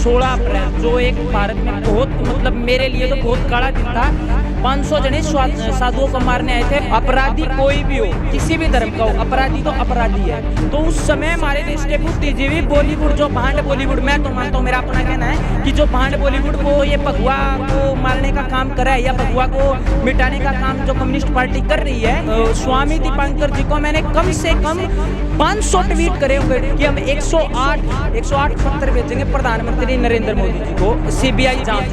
16 अप्रैल जो एक भारत में बहुत मतलब मेरे लिए तो बहुत कड़ा दिन था। 500 जने साधुओं को मारने आए थे। अपराधी कोई भी हो, किसी भी धर्म का हो, अपराधी तो अपराधी है। तो उस समय हमारे देश के बुद्धिजीवी बॉलीवुड, जो भांड बॉलीवुड, मैं तो मानता हूँ, मेरा अपना कहना है कि जो भांड बॉलीवुड को ये भगवा को मारने का काम कर रहा है या भगवा को मिटाने का काम जो कम्युनिस्ट पार्टी कर रही है, स्वामी दीपांकर जी को मैंने कम से कम 500 ट्वीट करे होंगे कि हम 108 पत्र भेजेंगे प्रधानमंत्री नरेंद्र मोदी जी को सीबीआई जांच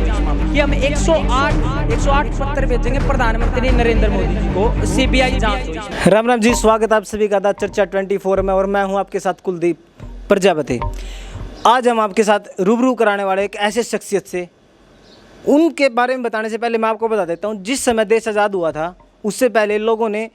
कि हम 108 पत्र भेजेंगे प्रधानमंत्री नरेंद्र मोदी जी को सीबीआई जांच। राम राम जी, स्वागत आप सभी का चर्चा 24 में और मैं हूं आपके साथ कुलदीप प्रजापति। आज हम आपके साथ रूबरू कराने वाले एक ऐसे शख्सियत से, उनके बारे में बताने से पहले मैं आपको बता देता हूं, जिस समय देश आज़ाद हुआ था उससे पहले लोगों ने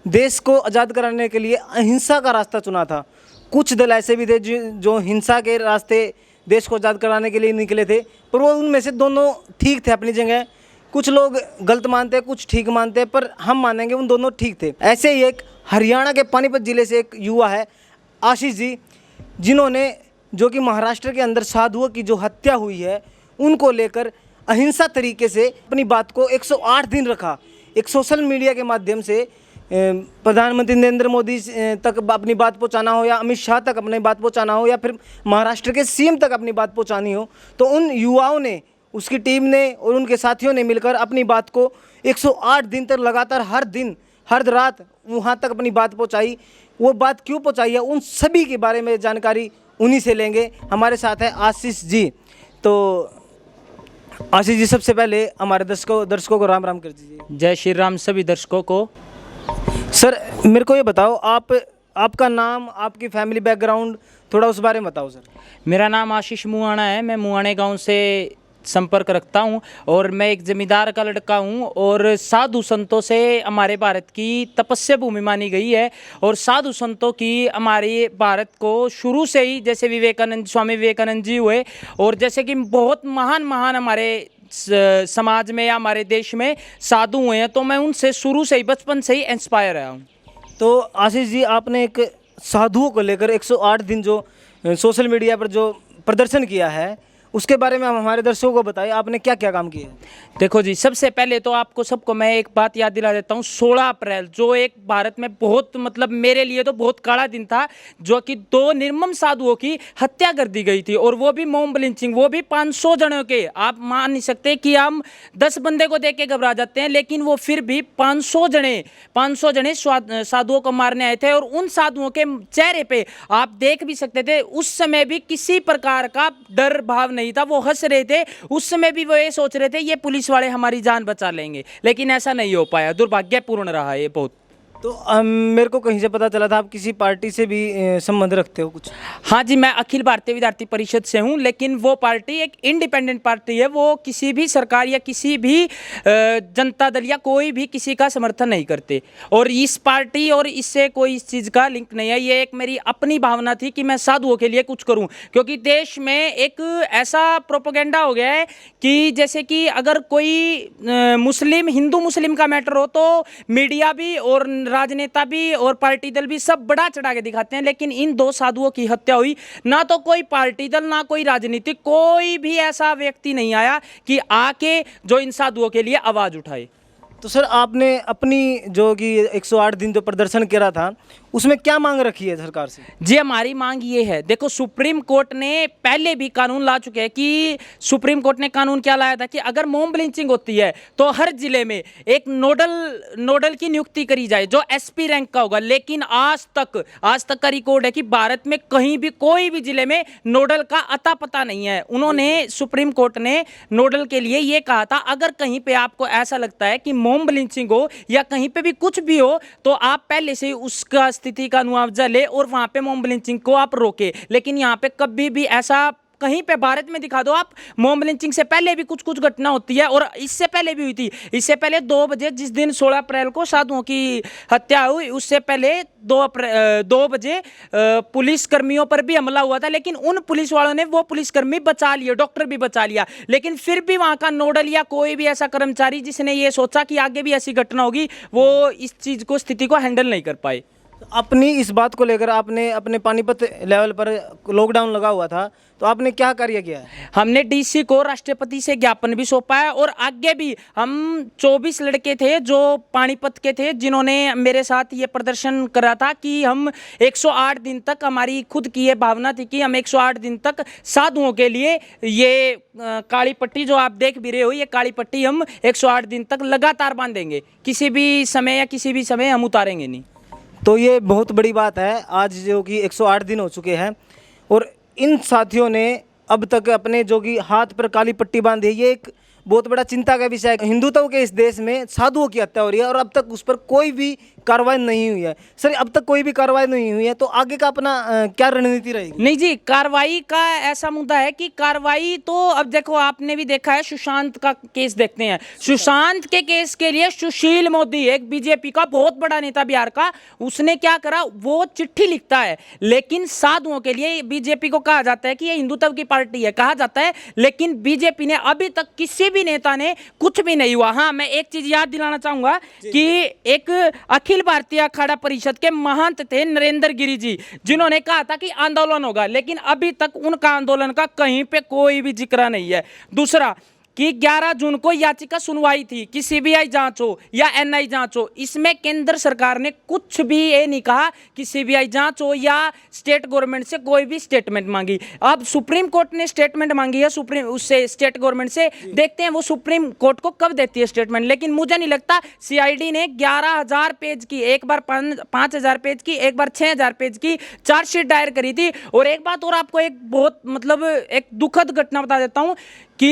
देश को आज़ाद कराने के लिए अहिंसा का रास्ता चुना था। कुछ दल ऐसे भी थे जो हिंसा के रास्ते देश को आज़ाद कराने के लिए निकले थे, पर वो उनमें से दोनों ठीक थे अपनी जगह। कुछ लोग गलत मानते हैं, कुछ ठीक मानते हैं, पर हम मानेंगे उन दोनों ठीक थे। ऐसे ही एक हरियाणा के पानीपत ज़िले से एक युवा है आशीष जी, जिन्होंने, जो कि महाराष्ट्र के अंदर साधुओं की जो हत्या हुई है उनको लेकर अहिंसा तरीके से अपनी बात को 108 दिन रखा। एक सोशल मीडिया के माध्यम से प्रधानमंत्री नरेंद्र मोदी तक अपनी बात पहुंचाना हो, या अमित शाह तक अपनी बात पहुंचाना हो, या फिर महाराष्ट्र के सीएम तक अपनी बात पहुंचानी हो, तो उन युवाओं ने, उसकी टीम ने और उनके साथियों ने मिलकर अपनी बात को 108 दिन तक लगातार हर दिन हर रात वहां तक अपनी बात पहुंचाई। वो बात क्यों पहुंचाई है, उन सभी के बारे में जानकारी उन्हीं से लेंगे। हमारे साथ है आशीष जी। तो आशीष जी, सबसे पहले हमारे दर्शकों को राम राम कर दीजिए। जय श्री राम सभी दर्शकों को। सर, मेरे को ये बताओ, आपका नाम, आपकी फैमिली बैकग्राउंड, थोड़ा उस बारे में बताओ सर। मेरा नाम आशीष मुआना है। मैं मुआने गांव से संपर्क रखता हूं और मैं एक जमींदार का लड़का हूं। और साधु संतों से हमारे भारत की तपस्या भूमि मानी गई है। और साधु संतों की हमारे भारत को शुरू से ही, जैसे स्वामी विवेकानंद जी हुए, और जैसे कि बहुत महान हमारे समाज में या हमारे देश में साधु हुए हैं, तो मैं उनसे शुरू से ही, बचपन से ही इंस्पायर रहा हूँ। तो आशीष जी, आपने एक साधुओं को लेकर 108 दिन जो सोशल मीडिया पर जो प्रदर्शन किया है, उसके बारे में हम हमारे दर्शकों को बताइए, आपने क्या क्या काम किया है। देखो जी, सबसे पहले तो आपको सबको मैं एक बात याद दिला देता हूँ। 16 अप्रैल जो एक भारत में बहुत मतलब मेरे लिए तो बहुत कड़ा दिन था, जो कि 2 निर्मम साधुओं की हत्या कर दी गई थी, और वो भी मॉब लिंचिंग, वो भी 500 जनों के। आप मान नहीं सकते कि हम 10 बंदे को देख के घबरा जाते हैं, लेकिन वो फिर भी 500 जने साधुओं को मारने आए थे। और उन साधुओं के चेहरे पे आप देख भी सकते थे, उस समय भी किसी प्रकार का डर भाव नहीं था। वो हंस रहे थे। उस समय भी वो ये सोच रहे थे ये पुलिस वाले हमारी जान बचा लेंगे, लेकिन ऐसा नहीं हो पाया। दुर्भाग्यपूर्ण रहा ये बहुत। तो मेरे को कहीं से पता चला था आप किसी पार्टी से भी संबंध रखते हो कुछ। हाँ जी, मैं अखिल भारतीय विद्यार्थी परिषद से हूँ, लेकिन वो पार्टी एक इंडिपेंडेंट पार्टी है। वो किसी भी सरकार या किसी भी जनता दल या कोई भी किसी का समर्थन नहीं करते। और इस पार्टी और इससे कोई इस चीज़ का लिंक नहीं है। ये एक मेरी अपनी भावना थी कि मैं साधुओं के लिए कुछ करूँ, क्योंकि देश में एक ऐसा प्रोपेगेंडा हो गया है कि जैसे कि अगर कोई हिंदू मुस्लिम का मैटर हो तो मीडिया भी और राजनेता भी और पार्टी दल भी सब बड़ा चढ़ा के दिखाते हैं। लेकिन इन 2 साधुओं की हत्या हुई, ना तो कोई पार्टी दल, ना कोई राजनीतिक, कोई भी ऐसा व्यक्ति नहीं आया कि आके जो इन साधुओं के लिए आवाज उठाए। तो सर, आपने अपनी जो कि 108 दिन जो प्रदर्शन करा था, उसमें क्या मांग रखी है सरकार से। जी, हमारी मांग ये है, देखो सुप्रीम कोर्ट ने पहले भी कानून ला चुके हैं कि सुप्रीम कोर्ट ने कानून क्या लाया था कि अगर मॉब लिंचिंग होती है तो हर जिले में एक नोडल की नियुक्ति करी जाए जो एसपी रैंक का होगा। लेकिन आज तक का रिकॉर्ड है कि भारत में कहीं भी कोई भी जिले में नोडल का अता पता नहीं है। उन्होंने, सुप्रीम कोर्ट ने नोडल के लिए ये कहा था, अगर कहीं पे आपको ऐसा लगता है कि मॉब लिंचिंग हो या कहीं पे भी कुछ भी हो, तो आप पहले से उसका स्थिति का मुआवजा ले और वहां पे मॉब लिंचिंग को आप रोके। लेकिन यहाँ पे कभी भी ऐसा कहीं पे भारत में दिखा दो आप। मॉब लिंचिंग से पहले भी कुछ घटना होती है, और इससे पहले भी हुई थी। इससे पहले 2 बजे, जिस दिन 16 अप्रैल को साधुओं की हत्या हुई, उससे पहले 2 बजे पुलिस कर्मियों पर भी हमला हुआ था। लेकिन उन पुलिस वालों ने वो पुलिसकर्मी बचा लिए, डॉक्टर भी बचा लिया। लेकिन फिर भी वहां का नोडल या कोई भी ऐसा कर्मचारी जिसने ये सोचा कि आगे भी ऐसी घटना होगी, वो इस चीज को, स्थिति को हैंडल नहीं कर पाए। अपनी इस बात को लेकर आपने अपने पानीपत लेवल पर लॉकडाउन लगा हुआ था, तो आपने क्या कार्य किया है? हमने डीसी को राष्ट्रपति से ज्ञापन भी सौंपा है और आगे भी हम 24 लड़के थे जो पानीपत के थे, जिन्होंने मेरे साथ ये प्रदर्शन करा था कि हम 108 दिन तक, हमारी खुद की ये भावना थी कि हम 108 दिन तक साधुओं के लिए ये काली पट्टी जो आप देख भी रहे हो, ये काली पट्टी हम 108 दिन तक लगातार बांधेंगे, किसी भी समय या किसी भी समय हम उतारेंगे नहीं। तो ये बहुत बड़ी बात है, आज जो कि 108 दिन हो चुके हैं और इन साथियों ने अब तक अपने जो कि हाथ पर काली पट्टी बांधी है। ये एक बहुत बड़ा चिंता का विषय है। हिंदुत्व के इस देश में साधुओं की हत्या हो रही है और अब तक उस पर कोई भी कार्रवाई नहीं हुई है। सर, अब तक कोई भी कार्रवाई नहीं हुई है, तो आगे का अपना क्या रणनीति रहेगी? नहीं जी, कार्रवाई का ऐसा मुद्दा है कि कार्रवाई तो अब देखो, आपने भी देखा है, सुशांत का केस देखते हैं। सुशांत के केस के लिए सुशील मोदी, एक बीजेपी का बहुत बड़ा नेता बिहार का, उसने क्या करा, वो चिट्ठी लिखता है, लेकिन साधुओं के लिए बीजेपी को कहा जाता है कि ये हिंदुत्व की पार्टी है, कहा जाता है, लेकिन बीजेपी ने अभी तक किसी भी नेता ने कुछ भी नहीं हुआ। हाँ, मैं एक चीज याद दिलाना चाहूंगा कि एक अखिल भारतीय अखाड़ा परिषद के महंत थे नरेंद्र गिरी जी, जिन्होंने कहा था कि आंदोलन होगा, लेकिन अभी तक उनका आंदोलन का कहीं पे कोई भी जिक्र नहीं है। दूसरा कि 11 जून को याचिका सुनवाई थी कि सीबीआई जांच हो या एनआई जांच हो, इसमें केंद्र सरकार ने कुछ भी ये नहीं कहा कि सीबीआई जांच हो या स्टेट गवर्नमेंट से कोई भी स्टेटमेंट मांगी। अब सुप्रीम कोर्ट ने स्टेटमेंट मांगी है उससे, स्टेट गवर्नमेंट से, देखते हैं वो सुप्रीम कोर्ट को कब देती है स्टेटमेंट। लेकिन मुझे नहीं लगता, सीआईडी ने 11,000 पेज की, एक बार 5,000 पेज की, एक बार 6,000 पेज की चार्जशीट दायर करी थी। और एक बात और आपको एक बहुत मतलब एक दुखद घटना बता देता हूं कि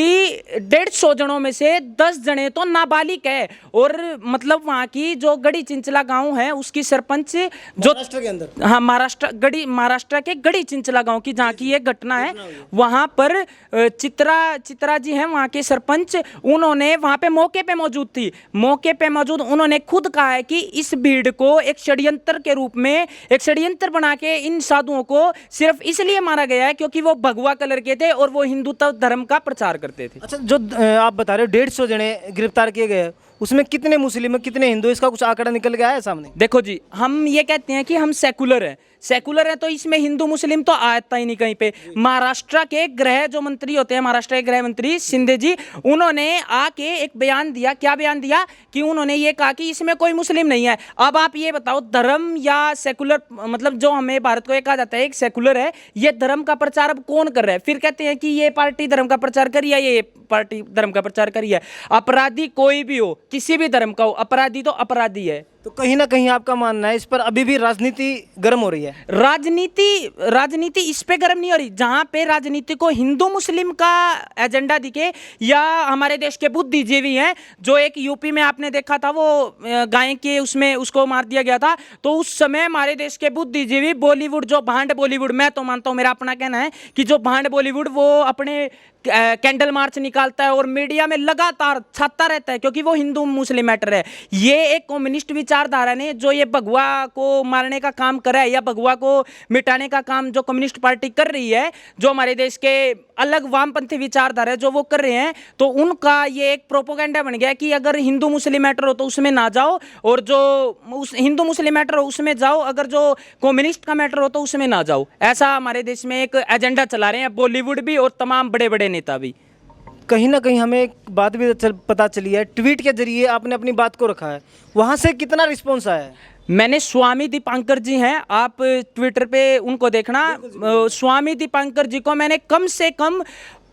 150 जनों में से 10 जने तो नाबालिग है। और मतलब वहाँ की जो गढ़ी चिंचला गांव है, उसकी सरपंच जो महाराष्ट्र के अंदर, हाँ, महाराष्ट्र के गढ़ी चिंचला गांव की जहाँ की ये घटना है, वहाँ पर चित्रा जी हैं वहाँ के सरपंच, उन्होंने वहाँ पे मौके पे मौजूद थी, मौके पे मौजूद उन्होंने खुद कहा है कि इस भीड़ को एक षड्यंत्र के रूप में, एक षड्यंत्र बना के इन साधुओं को सिर्फ इसलिए मारा गया है क्योंकि वो भगवा कलर के थे और वो हिंदुत्व धर्म का प्रचार करते थे। अच्छा, जो आप बता रहे हो 150 जने गिरफ्तार किए गए, उसमें कितने मुस्लिम, कितने हिंदू, इसका कुछ आंकड़ा निकल गया है सामने? देखो जी, हम ये कहते हैं कि हम सेकुलर हैं, सेकुलर है तो इसमें हिंदू मुस्लिम तो आता ही नहीं कहीं पे। महाराष्ट्र के गृह जो मंत्री होते हैं, महाराष्ट्र के गृह मंत्री शिंदे जी, उन्होंने आके एक बयान दिया। क्या बयान दिया? कि उन्होंने ये कहा कि इसमें कोई मुस्लिम नहीं है। अब आप ये बताओ, धर्म या सेकुलर, मतलब जो हमें भारत को ये कहा जाता है एक सेकुलर है, ये धर्म का प्रचार अब कौन कर रहा है? फिर कहते हैं कि ये पार्टी धर्म का प्रचार करी है, ये पार्टी धर्म का प्रचार करी है। अपराधी कोई भी हो, किसी भी धर्म का हो, अपराधी तो अपराधी है। तो कहीं ना कहीं आपका मानना है इस पर अभी भी राजनीति गर्म हो रही है? राजनीति इस पे गर्म नहीं हो रही। जहां पे राजनीति को हिंदू मुस्लिम का एजेंडा दिखे, या हमारे देश के बुद्धिजीवी हैं, जो एक यूपी में आपने देखा था, वो गाय के उसमें उसको मार दिया गया था, तो उस समय हमारे देश के बुद्धिजीवी बॉलीवुड, जो भांड बॉलीवुड, मैं तो मानता हूं, मेरा अपना कहना है कि जो भांड बॉलीवुड वो अपने कैंडल मार्च निकालता है और मीडिया में लगातार छाता रहता है, क्योंकि वो हिंदू मुस्लिम मैटर है। ये एक कम्युनिस्ट विचारधारा ने जो ये भगवा को मारने का काम करा है या भगवा को मिटाने का काम जो कम्युनिस्ट पार्टी कर रही है, जो हमारे देश के अलग वामपंथी विचारधारा है जो वो कर रहे हैं, तो उनका ये एक प्रोपोगेंडा बन गया कि अगर हिंदू मुस्लिम मैटर हो तो उसमें ना जाओ, और जो उस हिंदू मुस्लिम मैटर हो उसमें जाओ, अगर जो कम्युनिस्ट का मैटर हो तो उसमें ना जाओ। ऐसा हमारे देश में एक एजेंडा चला रहे हैं बॉलीवुड भी और तमाम बड़े बड़े नेता भी। कहीं ना कहीं हमें एक बात भी पता चली है, ट्वीट के जरिए आपने अपनी बात को रखा है, वहाँ से कितना रिस्पॉन्स आया है? मैंने स्वामी दीपांकर जी हैं, आप ट्विटर पे उनको देखना, स्वामी दीपांकर जी को मैंने कम से कम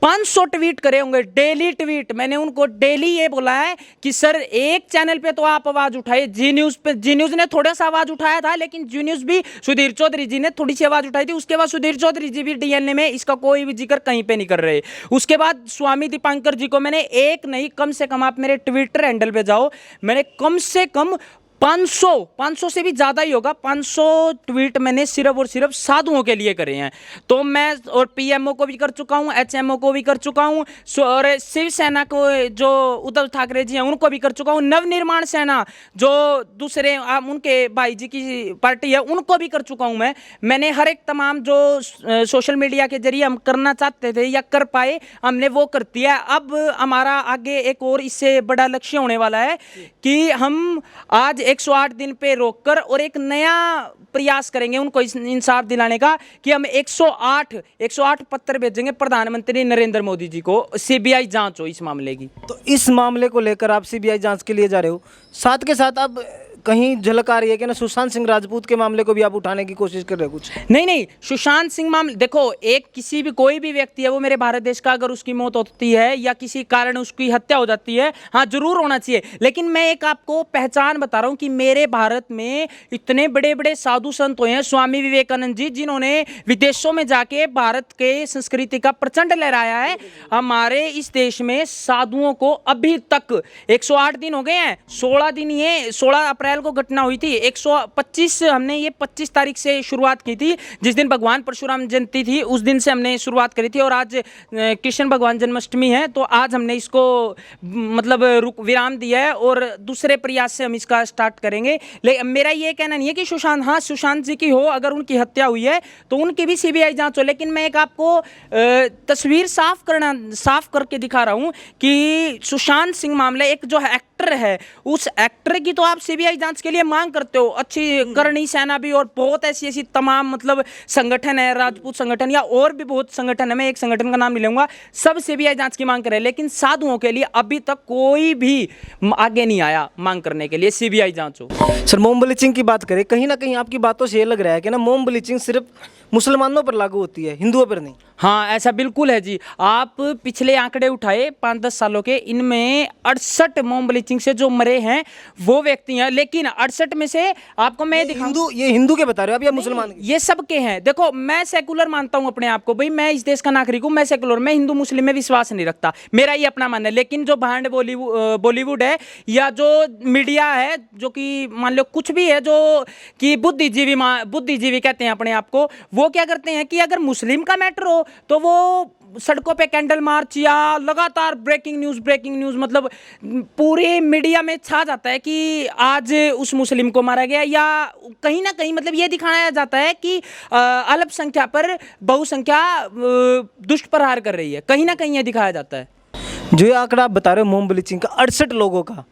500 ट्वीट करे होंगे, डेली ट्वीट। मैंने उनको डेली ये बोला है कि सर एक चैनल पे तो आप आवाज उठाइए, जी न्यूज़ पे, जी न्यूज़ ने थोड़ा सा आवाज उठाया था, लेकिन जी न्यूज़ भी सुधीर चौधरी जी ने थोड़ी सी आवाज उठाई थी, उसके बाद सुधीर चौधरी जी भी डीएनए में इसका कोई भी जिक्र कहीं पे नहीं कर रहे। उसके बाद स्वामी दीपांकर जी को मैंने एक नहीं, कम से कम आप मेरे ट्विटर हैंडल पे जाओ, मैंने कम से कम 500 से भी ज़्यादा ही होगा, 500 ट्वीट मैंने सिर्फ और सिर्फ साधुओं के लिए करे हैं। तो मैं और पीएमओ को भी कर चुका हूँ, एचएमओ को भी कर चुका हूँ, और शिवसेना को जो उद्धव ठाकरे जी हैं उनको भी कर चुका हूँ, नवनिर्माण सेना जो दूसरे उनके भाई जी की पार्टी है उनको भी कर चुका हूँ। मैंने हर एक तमाम जो सोशल मीडिया के जरिए हम करना चाहते थे या कर पाए, हमने वो कर दिया। अब हमारा आगे एक और इससे बड़ा लक्ष्य होने वाला है कि हम आज 108 दिन पे रोककर और एक नया प्रयास करेंगे उनको इंसाफ दिलाने का कि हम 108 पत्र भेजेंगे प्रधानमंत्री नरेंद्र मोदी जी को, सीबीआई जांच हो इस मामले की। तो इस मामले को लेकर आप सीबीआई जांच के लिए जा रहे हो, साथ के साथ अब कहीं झलक आ रही है कि ना सुशांत सिंह राजपूत के मामले को भी आप उठाने की कोशिश कर रहे हो कुछ? नहीं, सुशांत सिंह मामले देखो, एक किसी भी कोई भी व्यक्ति है वो मेरे भारत देश का, अगर उसकी मौत होती है या किसी कारण उसकी हत्या हो जाती है, हाँ जरूर होना चाहिए। लेकिन मैं एक आपको पहचान बता रहा हूँ कि मेरे भारत में इतने बड़े बड़े साधु संत हुए हैं, स्वामी विवेकानंद जी, जिन्होंने विदेशों में जाके भारत के संस्कृति का प्रचंड लहराया है। हमारे इस देश में साधुओं को अभी तक 108 दिन हो गए हैं, 16 दिन, ये 16 अप्रैल को घटना हुई थी, 125 हमने ये 25 तारीख से शुरुआत की थी, जिस दिन भगवान परशुराम जयंती थी उस दिन से हमने शुरुआत करी थी, और आज कृष्ण भगवान जन्माष्टमी है, तो आज हमने इसको मतलब विराम दिया है और दूसरे प्रयास से हम इसका स्टार्ट करेंगे। लेकिन मेरा ये कहना नहीं है कि सुशांत जी की हो, अगर उनकी हत्या हुई है तो उनकी भी सीबीआई जांच हो। लेकिन मैं एक आपको तस्वीर साफ करके दिखा रहा हूं कि सुशांत सिंह मामले, एक जो एक्टर है, उस एक्टर की तो आप सीबीआई जांच के लिए मांग करते हो, अच्छी करणी सेना भी और बहुत ऐसी तमाम मतलब संगठन है, राजपूत संगठन या और भी बहुत संगठन है, मैं एक संगठन का नाम नहीं लूंगा, सब सीबीआई जांच की मांग कर रहे हैं। लेकिन साधुओं के लिए अभी तक कोई भी आगे नहीं आया मांग करने के लिए सीबीआई जांच हो। सर, मोम ब्लीचिंग की बात करें, कहीं ना कहीं आपकी बातों से ये लग रहा है कि ना मोम ब्लीचिंग सिर्फ मुसलमानों पर लागू होती है, हिंदुओं पर नहीं। हाँ, ऐसा बिल्कुल है जी। आप पिछले आंकड़े उठाए 5-10 सालों के, इनमें 68 मोम ब्लीचिंग से जो मरे हैं वो व्यक्ति हैं, लेकिन 68 में से आपको मैं दिखाऊं, ये हिंदू के बता रहे हो आप या मुसलमान? ये सबके हैं। देखो, मैं सेकुलर मानता हूं अपने आप को, भाई मैं इस देश का नागरिक हूं, मैं सेकुलर, मैं हिंदू मुस्लिम में विश्वास नहीं रखता, मेरा ये अपना मानना है। लेकिन जो भांड बॉलीवुड है या जो मीडिया है, जो कि मान लो कुछ भी है, जो कि बुद्धिजीवी कहते हैं अपने आप को, वो क्या करते हैं कि अगर मुस्लिम का मैटर हो तो वो सड़कों पे कैंडल मार्च या लगातार ब्रेकिंग न्यूज मतलब पूरे मीडिया में छा जाता है कि आज उस मुस्लिम को मारा गया, या कहीं ना कहीं मतलब ये दिखाया जाता है कि अल्पसंख्या पर बहुसंख्या दुष्प्रहार कर रही है, कहीं ना कहीं ये दिखाया जाता है। जो ये आंकड़ा आप बता रहे हो मोम ब्लीचिंग का 68 लोगों का,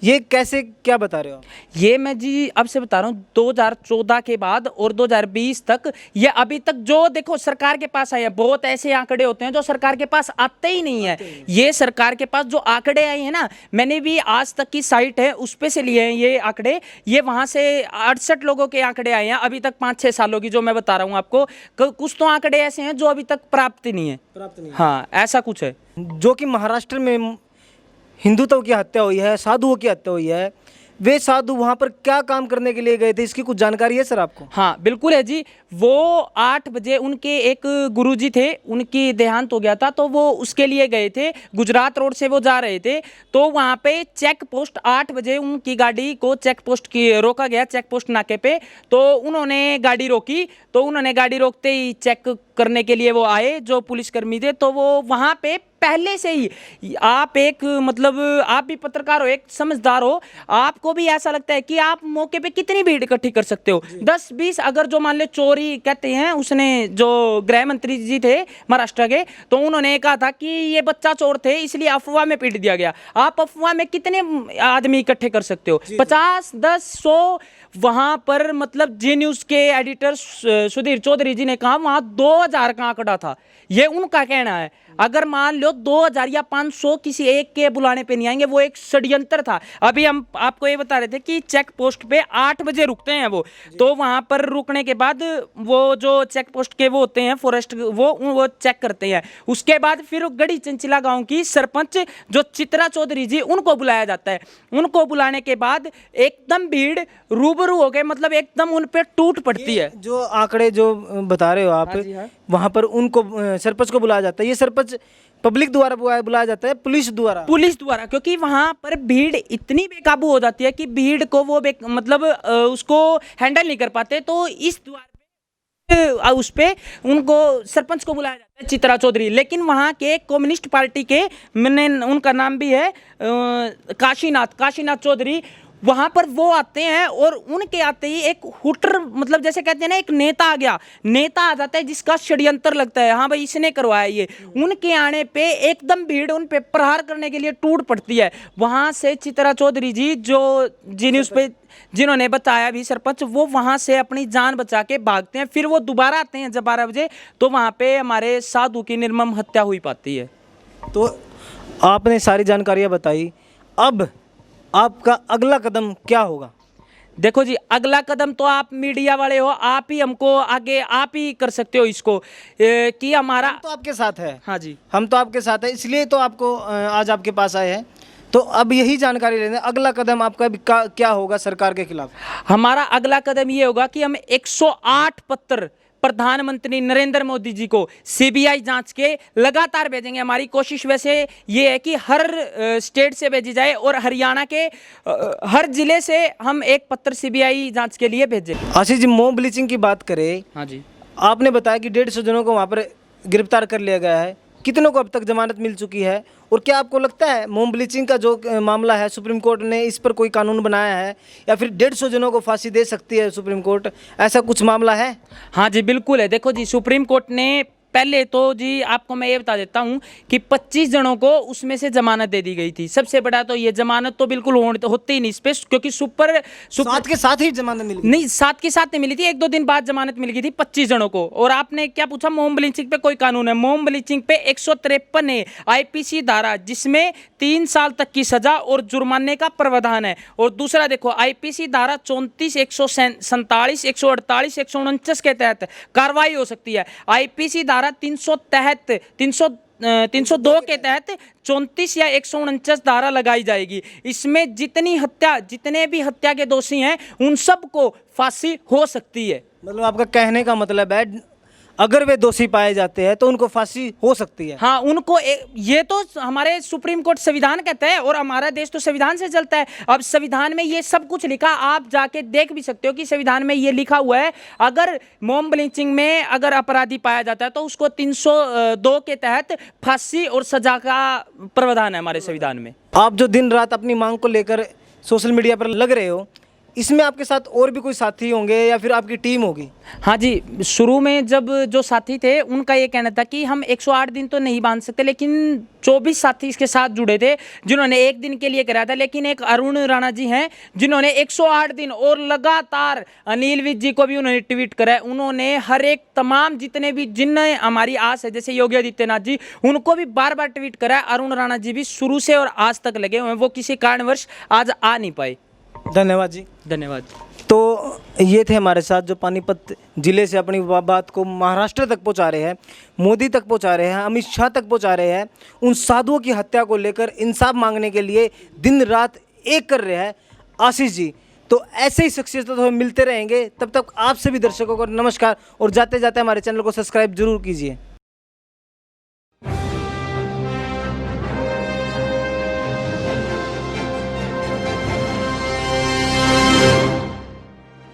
ये कैसे, क्या बता रहे हो? ये मैं जी अब से बता रहा हूँ 2014 के बाद और 2020 तक, ये अभी तक जो देखो सरकार के पास आए हैं, बहुत ऐसे आंकड़े होते हैं जो सरकार के पास आते ही नहीं है। ये सरकार के पास जो आंकड़े आए हैं ना, मैंने भी आज तक की साइट है उस पे से लिए हैं ये आंकड़े, ये वहां से 68 लोगों के आंकड़े आए हैं अभी तक 5-6 सालों की, जो मैं बता रहा हूँ आपको। कुछ तो आंकड़े ऐसे हैं जो अभी तक प्राप्त नहीं है। हाँ, ऐसा कुछ है। जो कि महाराष्ट्र में हिंदुत्व की हत्या हुई है, साधुओं की हत्या हुई है, वे साधु वहाँ पर क्या काम करने के लिए गए थे, इसकी कुछ जानकारी है सर आपको? हाँ बिल्कुल है जी। वो 8 बजे उनके एक गुरुजी थे, उनकी देहांत हो गया था, तो वो उसके लिए गए थे, गुजरात रोड से वो जा रहे थे, तो वहाँ पे चेक पोस्ट 8 बजे उनकी गाड़ी को चेक पोस्ट की रोका गया, चेक पोस्ट नाके पे। तो उन्होंने गाड़ी रोकी, तो उन्होंने गाड़ी रोकते ही चेक करने के लिए वो आए जो पुलिसकर्मी थे, तो वो वहाँ पे पहले से ही, आप एक मतलब आप भी पत्रकार हो, एक समझदार हो, आपको भी ऐसा लगता है कि आप मौके पे कितनी भीड़ इकट्ठी कर सकते हो, 10-20। अगर जो मान लो चोरी कहते हैं, उसने जो गृह मंत्री जी थे महाराष्ट्र के, तो उन्होंने कहा था कि ये बच्चा चोर थे इसलिए अफवाह में पीट दिया गया। आप अफवाह में कितने आदमी इकट्ठे कर सकते हो? 50, 10, 100। वहां पर मतलब जी न्यूज के एडिटर सुधीर चौधरी जी ने कहा वहां 2000 का आंकड़ा था, ये उनका कहना है। अगर मान लो 2000 या 500 किसी एक के बुलाने पे नहीं आएंगे, वो एक षड्यंत्र था। अभी हम आपको ये बता रहे थे कि चेक पोस्ट पे 8 बजे रुकते हैं वो, तो वहां पर रुकने के बाद वो जो चेक पोस्ट के वो होते हैं फॉरेस्ट, वो चेक करते हैं। उसके बाद फिर गढ़ी चंचला गांव की सरपंच जो चित्रा चौधरी जी, उनको बुलाया जाता है। उनको बुलाने के बाद एकदम भीड़ रूबरू हो गए, मतलब एकदम उन पे टूट पड़ती है। जो आंकड़े जो बता रहे हो आप, हाँ जी, हाँ। वहां पर उनको सरपंच को बुलाया जाता है, ये सरपंच पब्लिक द्वारा बुलाया जाता है, पुलिस द्वारा, क्योंकि वहां पर भीड़ इतनी बेकाबू हो जाती है कि भीड़ को वो मतलब उसको हैंडल नहीं कर पाते, तो इस द्वारा उस पे उनको सरपंच को बुलाया जाता है, चित्रा चौधरी। लेकिन वहाँ के कम्युनिस्ट पार्टी के, मैंने उनका नाम भी है काशीनाथ चौधरी, वहां पर वो आते हैं और उनके आते ही एक हुटर, मतलब जैसे कहते हैं ना, एक नेता आ गया, नेता आ जाता है जिसका षड्यंत्र लगता है, हाँ भाई इसने करवाया ये। उनके आने पे एकदम भीड़ उन पे प्रहार करने के लिए टूट पड़ती है। वहां से चित्रा चौधरी जी, जो जी न्यूज़ पे जिन्होंने बताया भी सरपंच, वो वहां से अपनी जान बचा के भागते हैं। फिर वो दोबारा आते हैं जब 12 बजे, तो वहां पे हमारे साधु की निर्मम हत्या हुई पाती है। तो आपने सारी जानकारियाँ बताई, अब आपका अगला कदम क्या होगा? देखो जी, अगला कदम तो आप मीडिया वाले हो, आप ही हमको आगे, आप ही कर सकते हो इसको, कि हमारा हम तो आपके साथ है। हाँ जी, हम तो आपके साथ है, इसलिए तो आपको आज आपके पास आए हैं। तो अब यही जानकारी लेना, अगला कदम आपका क्या होगा सरकार के खिलाफ? हमारा अगला कदम ये होगा कि हम 108 पत्र प्रधानमंत्री नरेंद्र मोदी जी को सीबीआई जांच के लगातार भेजेंगे। हमारी कोशिश वैसे ये है कि हर स्टेट से भेजी जाए और हरियाणा के हर जिले से हम एक पत्र सीबीआई जांच के लिए भेजें। आशीष जी, मॉब ब्लीचिंग की बात करें, हाँ जी, आपने बताया कि 150 जनों को वहाँ पर गिरफ्तार कर लिया गया है। कितनों को अब तक जमानत मिल चुकी है? और क्या आपको लगता है मॉब ब्लीचिंग का जो मामला है, सुप्रीम कोर्ट ने इस पर कोई कानून बनाया है, या फिर 150 जनों को फांसी दे सकती है सुप्रीम कोर्ट, ऐसा कुछ मामला है? हाँ जी, बिल्कुल है। देखो जी, सुप्रीम कोर्ट ने पहले तो जी आपको मैं ये बता देता हूँ कि 25 जनों को उसमें से जमानत दे दी गई थी। सबसे बड़ा तो ये जमानत तो बिल्कुल होती ही नहीं इस पे, क्योंकि साथ के साथ ही जमानत मिली? नहीं, साथ के साथ नहीं मिली थी, 1-2 दिन बाद जमानत मिल गई थी 25 जनों को। और आपने क्या पूछा, मोम ब्लीचिंग पे कोई कानून है? मोम ब्लीचिंग पे 153 है आईपीसी धारा, जिसमें 3 साल तक की सजा और जुर्माने का प्रावधान है। और दूसरा देखो, आईपीसी धारा 34, 147, 148, 149 के तहत कार्रवाई हो सकती है। आईपीसी धारा 302 के तहत 34 या 149 धारा लगाई जाएगी। इसमें जितने भी हत्या के दोषी हैं उन सबको फांसी हो सकती है। मतलब आपका कहने का मतलब है, अगर वे दोषी पाए जाते हैं तो उनको फांसी हो सकती है? हाँ, उनको ये तो हमारे सुप्रीम कोर्ट संविधान कहता है, और हमारा देश तो संविधान से चलता है। अब संविधान में ये सब कुछ लिखा, आप जाके देख भी सकते हो कि संविधान में ये लिखा हुआ है, अगर मॉब ब्लीचिंग में अगर अपराधी पाया जाता है तो उसको 302 के तहत फांसी और सजा का प्रावधान है हमारे संविधान में। आप जो दिन रात अपनी मांग को लेकर सोशल मीडिया पर लग रहे हो, इसमें आपके साथ और भी कोई साथी होंगे या फिर आपकी टीम होगी? हाँ जी, शुरू में जब जो साथी थे उनका ये कहना था कि हम 108 दिन तो नहीं बांध सकते, लेकिन 24 साथी इसके साथ जुड़े थे जिन्होंने 1 दिन के लिए कराया था। लेकिन एक अरुण राणा जी हैं जिन्होंने 108 दिन और लगातार, अनिल विज जी को भी उन्होंने ट्वीट करा, उन्होंने हर एक तमाम जितने भी जिन्हें हमारी आस है, जैसे योगी आदित्यनाथ जी, उनको भी बार बार ट्वीट करा। अरुण राणा जी भी शुरू से और आज तक लगे हुए हैं, वो किसी कारणवश आज आ नहीं पाए। धन्यवाद जी। धन्यवाद। तो ये थे हमारे साथ जो पानीपत जिले से अपनी बात को महाराष्ट्र तक पहुंचा रहे हैं, मोदी तक पहुंचा रहे हैं, अमित शाह तक पहुंचा रहे हैं, उन साधुओं की हत्या को लेकर इंसाफ मांगने के लिए दिन रात एक कर रहे हैं आशीष जी। तो ऐसे ही शख्सियत तो हमें मिलते रहेंगे। तब तक आप सभी दर्शकों को नमस्कार, और जाते जाते हमारे चैनल को सब्सक्राइब जरूर कीजिए।